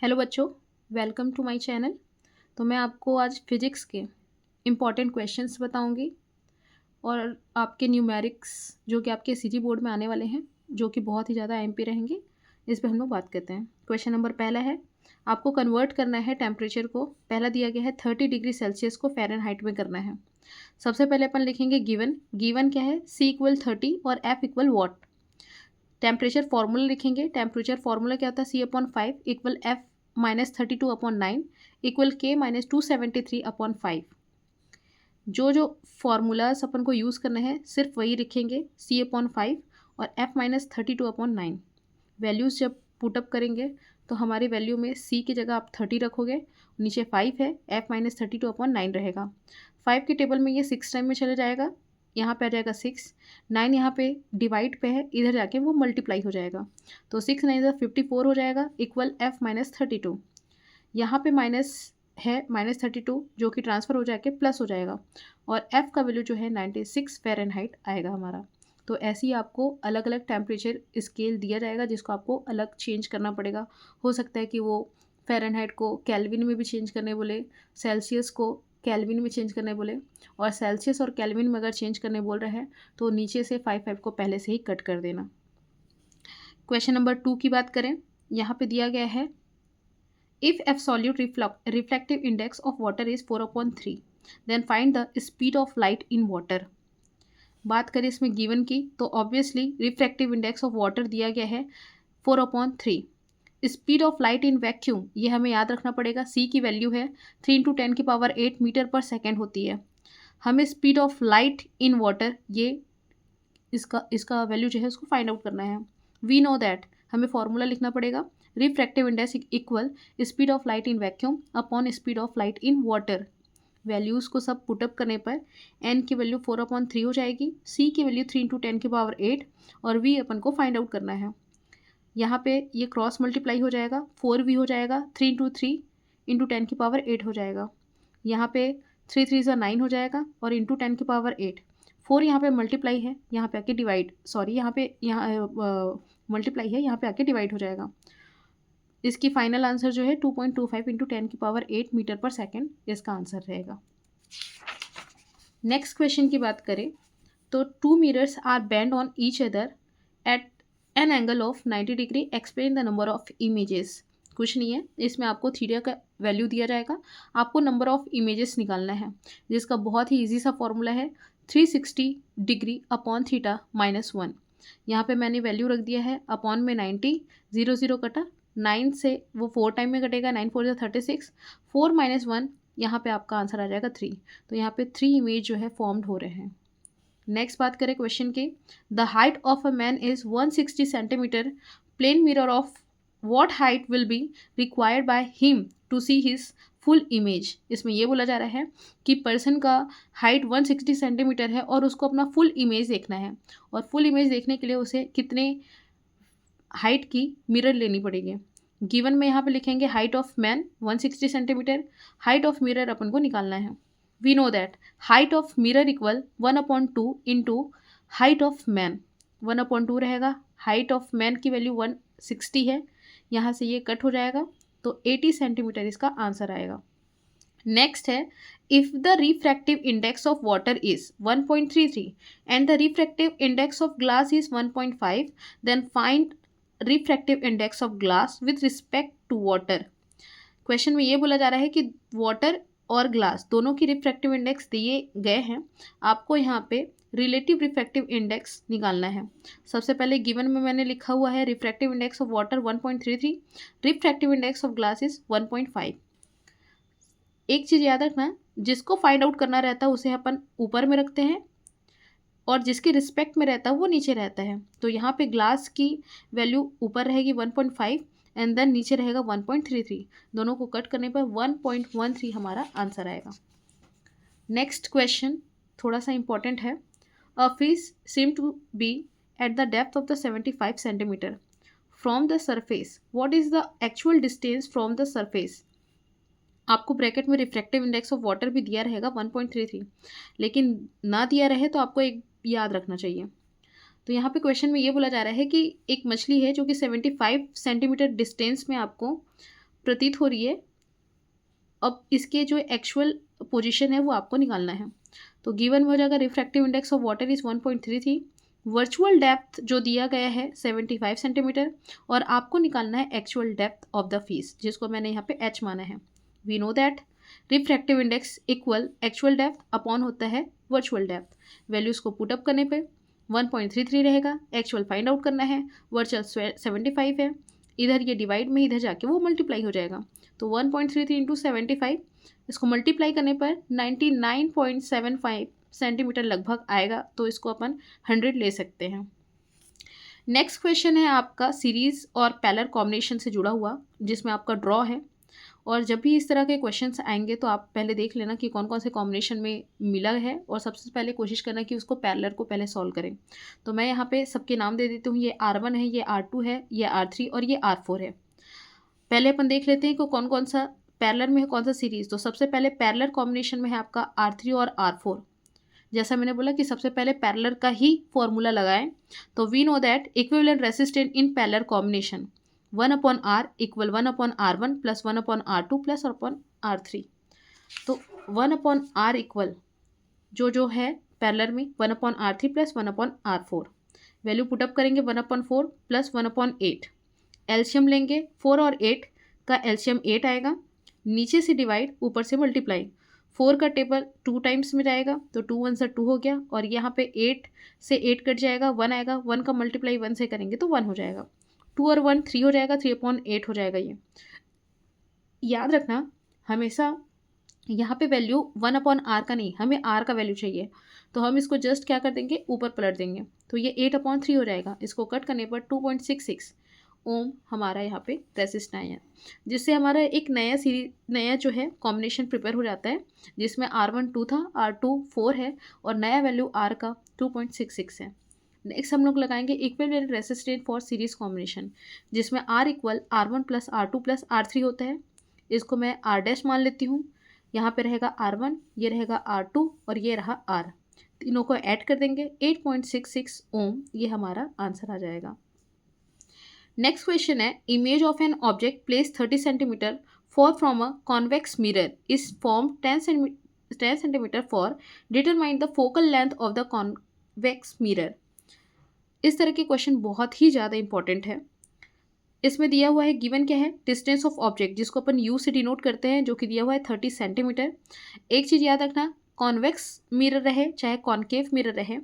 Hello बच्चों, welcome to my channel. तो मैं आपको आज फिजिक्स के इम्पॉर्टेंट क्वेश्चंस बताऊंगी और आपके न्यूमेरिक्स जो कि आपके सीजी बोर्ड में आने वाले हैं, जो कि बहुत ही ज़्यादा एमपी रहेंगे, इस पर हम लोग बात करते हैं। क्वेश्चन नंबर पहला है, आपको कन्वर्ट करना है टेम्परेचर को। पहला दिया गया है 30 डिग्री सेल्सियस को फ़ारेनहाइट में करना है। सबसे पहले अपन लिखेंगे गिवन क्या है, C = 30 और F = वॉट। टेम्परेचर फार्मूला लिखेंगे। टेम्परेचर फार्मूला क्या होता है, C/5 = F-32/9 = K-273/5। जो फार्मूलाज अपन को यूज़ करना है सिर्फ वही लिखेंगे, C/5 और F-32/9। वैल्यूज़ जब पुटअप करेंगे तो हमारी वैल्यू में C की जगह आप 30 रखोगे, नीचे 5 है, F-32/9 रहेगा। 5 के टेबल में ये 6 टाइम में चले जाएगा, यहाँ पे आ जाएगा 6, 9 यहाँ पे डिवाइड पे है, इधर जाके वो मल्टीप्लाई हो जाएगा। तो 6 9 54 हो जाएगा इक्वल F-32। यहाँ पे माइनस है -32 जो कि ट्रांसफ़र हो जाके प्लस हो जाएगा और F का वैल्यू जो है 96 फ़ारेनहाइट आएगा हमारा। तो ऐसे ही आपको अलग अलग टेम्परेचर स्केल दिया जाएगा जिसको आपको अलग चेंज करना पड़ेगा। हो सकता है कि वो फ़ारेनहाइट को केल्विन में भी चेंज करने बोले, सेल्सियस को केल्विन में चेंज करने बोले, और सेल्सियस और केल्विन में अगर चेंज करने बोल रहे हैं तो नीचे से 5 को पहले से ही कट कर देना। क्वेश्चन नंबर 2 की बात करें, यहाँ पे दिया गया है, if absolute reflective index of water is 4/3 then find the speed of light in water। बात करें इसमें गिवन की तो obviously refractive index of water दिया गया है 4/3। Speed of light in vacuum ये हमें याद रखना पड़ेगा, C की वैल्यू है 3 × 10⁸ मीटर पर सेकेंड होती है। हमें speed of light in water ये इसका वैल्यू जो है उसको फाइंड आउट करना है। वी नो दैट हमें फॉर्मूला लिखना पड़ेगा, refractive index equal speed of light in vacuum upon speed of light in water. Values को सब पुटअप करने पर n की वैल्यू 4/3 हो जाएगी, C की वैल्यू 3 × 10⁸ और V अपन को फाइंड आउट करना है। यहाँ पे ये क्रॉस मल्टीप्लाई हो जाएगा, 4V हो जाएगा, 3 × 3 × 10⁸ हो जाएगा। यहाँ पे 3 3 9 हो जाएगा और इंटू 10⁸। 4 यहाँ पे मल्टीप्लाई है, यहाँ पे आके डिवाइड, सॉरी यहाँ मल्टीप्लाई है, यहाँ पे आके डिवाइड हो जाएगा। इसकी फाइनल आंसर जो है 2.25 × 10⁸ मीटर पर सेकेंड इसका आंसर रहेगा। नेक्स्ट क्वेश्चन की बात करें तो 2 mirrors are bend on each other at an angle of 90 degree, explain the number of images. कुछ नहीं है, इसमें आपको थीटा का वैल्यू दिया जाएगा, आपको नंबर ऑफ इमेजेस निकालना है, जिसका बहुत ही इजी सा फॉर्मूला है 360 डिग्री अपॉन थीटा -1। यहाँ पे मैंने वैल्यू रख दिया है, अपॉन में 90, 0 0 कटा, 9 से वो 4 टाइम में कटेगा, 9 4 36, 4 - 1, यहाँ पे आपका आंसर आ जाएगा 3। तो यहाँ पे 3 इमेज जो है फॉर्म्ड हो रहे हैं। नेक्स्ट बात करें क्वेश्चन की, the height of a man is 160 centimetre, plane mirror of what height will be required by him to see his full image. इसमें ये बोला जा रहा है कि पर्सन का हाइट 160 सेंटीमीटर है और उसको अपना फुल इमेज देखना है, और फुल इमेज देखने के लिए उसे कितने हाइट की मिरर लेनी पड़ेगी। गिवन में यहाँ पे लिखेंगे height of man 160 centimetre, height of mirror अपन को निकालना है। We know that height of mirror equal 1/2 into height of man, 1/2 रहेगा। हाइट ऑफ मैन की वैल्यू 160 है, यहाँ से ये कट हो जाएगा तो 80 सेंटीमीटर इसका आंसर आएगा। नेक्स्ट है, if the refractive index of water is 1.33 and the refractive index of glass is 1.5 then find refractive index of glass with respect to water. Question में ये बोला जा रहा है कि वाटर और ग्लास दोनों की रिफ्रैक्टिव इंडेक्स दिए गए हैं, आपको यहाँ पे रिलेटिव रिफ्रैक्टिव इंडेक्स निकालना है। सबसे पहले गिवन में मैंने लिखा हुआ है refractive index of water 1.33, refractive index of glass is 1.5। एक चीज़ याद रखना, जिसको फाइंड आउट करना रहता है उसे अपन ऊपर में रखते हैं और जिसके रिस्पेक्ट में रहता है वो नीचे रहता है। तो यहाँ पे ग्लास की वैल्यू ऊपर रहेगी 1.5 एंड देन नीचे रहेगा 1.33, दोनों को कट करने पर 1.13 हमारा आंसर आएगा। नेक्स्ट क्वेश्चन थोड़ा सा इंपॉर्टेंट है, a fish seem to be at the depth of the 75 centimetre from the surface, what is the actual distance from the surface. आपको ब्रैकेट में रिफ्रैक्टिव इंडेक्स ऑफ वाटर भी दिया रहेगा 1.33, लेकिन ना दिया रहे तो आपको एक याद रखना चाहिए। तो यहाँ पे क्वेश्चन में ये बोला जा रहा है कि एक मछली है जो कि 75 सेंटीमीटर डिस्टेंस में आपको प्रतीत हो रही है। अब इसके जो एक्चुअल पोजीशन है वो आपको निकालना है। तो गिवन में हो जाएगा refractive index of water is 1.33, virtual depth जो दिया गया है 75 सेंटीमीटर, और आपको निकालना है actual depth of the fish, जिसको मैंने यहाँ पे h माना है। We know that refractive index equal actual depth upon होता है वर्चुअल डेप्थ। वैल्यूज़ को पुटअप करने पे 1.33 रहेगा, एक्चुअल फाइंड आउट करना है, वर्चुअल 75 है, इधर ये डिवाइड में इधर जाके वो मल्टीप्लाई हो जाएगा। तो 1.33 इंटू 75, इसको मल्टीप्लाई करने पर 99.75 सेंटीमीटर लगभग आएगा, तो इसको अपन 100 ले सकते हैं। नेक्स्ट क्वेश्चन है आपका सीरीज़ और पैरेलल कॉम्बिनेशन से जुड़ा हुआ, जिसमें आपका ड्रॉ है। और जब भी इस तरह के क्वेश्चंस आएंगे तो आप पहले देख लेना कि कौन कौन से कॉम्बिनेशन में मिला है, और सबसे पहले कोशिश करना कि उसको पैरेलल को पहले सॉल्व करें। तो मैं यहाँ पे सबके नाम दे देती हूँ, ये R1 है, ये R2 है, ये R3 और ये R4 है। पहले अपन देख लेते हैं कि कौन कौन सा पैरेलल में है, कौन सा सीरीज़। तो सबसे पहले पैरेलल कॉम्बिनेशन में है आपका R3 और R4। जैसा मैंने बोला कि सबसे पहले पैरेलल का ही फॉर्मूला लगाएं। तो we know that equivalent resistance in parallel combination 1/R equal 1/R1 plus 1/R2 plus R3। तो 1/R इक्वल जो है पैरेलल में 1/R3 plus 1/R4। Value put up करेंगे 1/4 प्लस 1/8। एलसीएम लेंगे 4 और 8 का एलसीएम 8 आएगा, नीचे से डिवाइड ऊपर से मल्टीप्लाई। 4 का टेबल 2 टाइम्स में जाएगा, तो 2 1 से 2 हो गया, और यहाँ पे 8 से 8 कट जाएगा, 1 आएगा, 1 का मल्टीप्लाई 1 से करेंगे तो 1 हो जाएगा। 2 और 1 3 हो जाएगा, 3/8 हो जाएगा। ये याद रखना हमेशा यहाँ पे वैल्यू 1/R का नहीं, हमें R का वैल्यू चाहिए। तो हम इसको जस्ट क्या कर देंगे, ऊपर पलट देंगे, तो ये 8/3 हो जाएगा। इसको कट करने पर 2.66 ओम हमारा यहाँ पे रेसिस्टेंस आया, जिससे हमारा एक नया जो है कॉम्बिनेशन प्रिपेयर हो जाता है, जिसमें R1 2 था, R2 4 है, और नया वैल्यू R का 2.66 है। नेक्स्ट हम लोग लगाएंगे equivalent resistance for series combination, जिसमें R equal R1 plus R2 plus R3 होता है। इसको मैं R' मान लेती हूँ। यहाँ पे रहेगा R1, ये रहेगा R2 और ये रहा R। तीनों को ऐड कर देंगे 8.66 ओम, ये हमारा आंसर आ जाएगा। नेक्स्ट क्वेश्चन है image of an object place 30 centimetre for from a convex mirror is form 10 centimetre for determine the focal length of the convex mirror. इस तरह के क्वेश्चन बहुत ही ज़्यादा इंपॉर्टेंट है। इसमें दिया हुआ है, गिवन क्या है, डिस्टेंस ऑफ ऑब्जेक्ट, जिसको अपन यू से डिनोट करते हैं, जो कि दिया हुआ है 30 सेंटीमीटर। एक चीज़ याद रखना, कॉन्वेक्स मिरर रहे चाहे कॉन्केव मिरर रहे,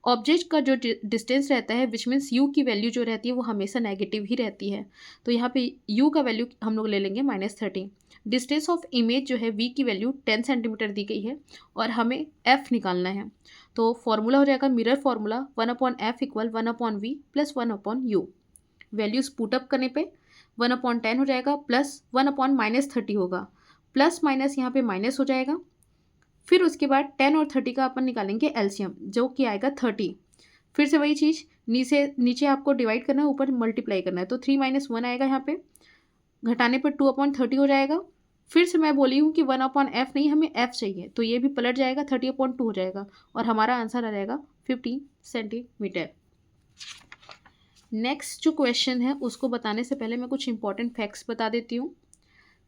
ऑब्जेक्ट का जो डिस्टेंस रहता है विच मीन्स यू की वैल्यू जो रहती है वो हमेशा नेगेटिव ही रहती है। तो यहाँ पे यू का वैल्यू हम लोग ले लेंगे -30। डिस्टेंस ऑफ इमेज जो है वी की वैल्यू 10 सेंटीमीटर दी गई है, और हमें एफ निकालना है। तो फॉर्मूला हो जाएगा mirror formula 1/f equal 1/v plus 1/u। Values put up करने पे 1/10 हो जाएगा, प्लस 1/-30 होगा, प्लस माइनस यहाँ पे माइनस हो जाएगा। फिर उसके बाद 10 और 30 का अपन निकालेंगे एलसीएम, जो कि आएगा 30। फिर से वही चीज़, नीचे आपको डिवाइड करना है, ऊपर मल्टीप्लाई करना है, तो 3 - 1 आएगा, यहाँ पे घटाने पर 2/30 हो जाएगा। फिर से मैं बोली हूँ कि 1/f नहीं, हमें f चाहिए, तो ये भी पलट जाएगा, 30/2 हो जाएगा, और हमारा आंसर आ जाएगा 15 सेंटीमीटर। नेक्स्ट जो क्वेश्चन है उसको बताने से पहले मैं कुछ इंपॉर्टेंट फैक्ट्स बता देती हूँ।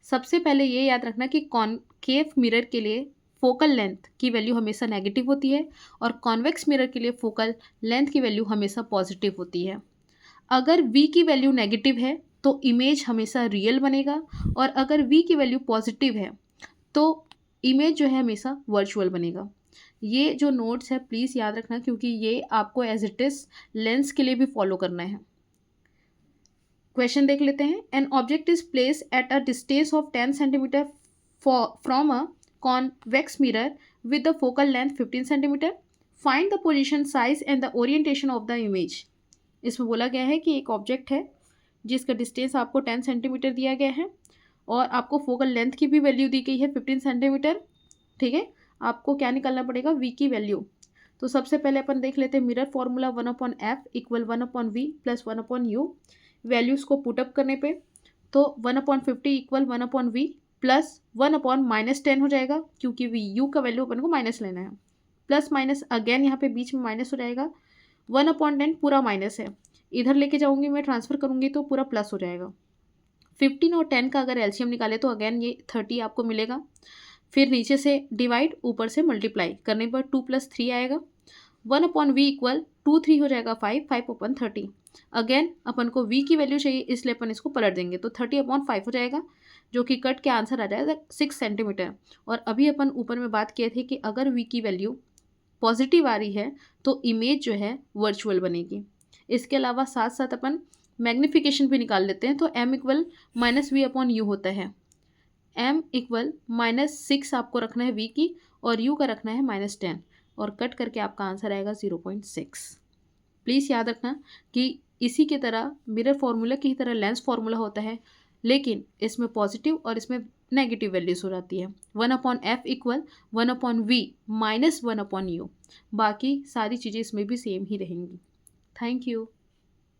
सबसे पहले ये याद रखना कि कॉनकेव मिरर के लिए फोकल लेंथ की वैल्यू हमेशा नेगेटिव होती है, और कॉन्वेक्स मिरर के लिए फोकल लेंथ की वैल्यू हमेशा पॉजिटिव होती है। अगर v की वैल्यू नेगेटिव है तो इमेज हमेशा रियल बनेगा, और अगर v की वैल्यू पॉजिटिव है तो इमेज जो है हमेशा वर्चुअल बनेगा। ये जो नोट्स है प्लीज़ याद रखना, क्योंकि ये आपको एज इट इज़ लेंस के लिए भी फॉलो करना है। क्वेश्चन देख लेते हैं। An object is place at a distance of 10 centimetre from a convex mirror with the focal length 15 cm. Find the position, size and the orientation of the image. इसमें बोला गया है कि एक ऑब्जेक्ट है जिसका डिस्टेंस आपको 10 सेंटीमीटर दिया गया है, और आपको फोकल लेंथ की भी वैल्यू दी गई है 15 सेंटीमीटर। ठीक है, आपको क्या निकालना पड़ेगा, v की वैल्यू। तो सबसे पहले अपन देख लेते हैं mirror formula 1/f equal 1/v plus 1/u। Values को पुटअप करने पे तो 1/50 इक्वल 1/v प्लस 1/-10 हो जाएगा, क्योंकि यू का वैल्यू अपन को माइनस लेना है। प्लस माइनस अगेन यहाँ पे बीच में माइनस हो जाएगा, 1/10 पूरा माइनस है, इधर लेके जाऊँगी मैं ट्रांसफ़र करूँगी तो पूरा प्लस हो जाएगा। 15 और 10 का अगर एलसीएम निकाले तो अगेन ये 30 आपको मिलेगा। फिर नीचे से डिवाइड, ऊपर से मल्टीप्लाई करने पर 2 + 3 आएगा। 1/v इक्वल 2 3 हो जाएगा 5, 5/30। अगेन अपन को v की वैल्यू चाहिए, इसलिए अपन इसको पलट देंगे तो 30/5 हो जाएगा, जो कि कट के आंसर आ जाएगा 6 सेंटीमीटर। और अभी अपन ऊपर में बात किए थे कि अगर v की वैल्यू पॉजिटिव आ रही है तो इमेज जो है वर्चुअल बनेगी। इसके अलावा साथ साथ अपन मैग्नीफिकेशन भी निकाल लेते हैं, तो m इक्वल -v/u होता है। m इक्वल -6 आपको रखना है v की, और u का रखना है -10, और कट करके आपका आंसर आएगा 0.6। प्लीज़ याद रखना कि इसी की तरह मिरर फार्मूला की तरह लेंस फार्मूला होता है, लेकिन इसमें पॉजिटिव और इसमें नेगेटिव वैल्यूज हो जाती है। 1/f equal 1/v -1/u। बाकी सारी चीज़ें इसमें भी सेम ही रहेंगी। Thank you.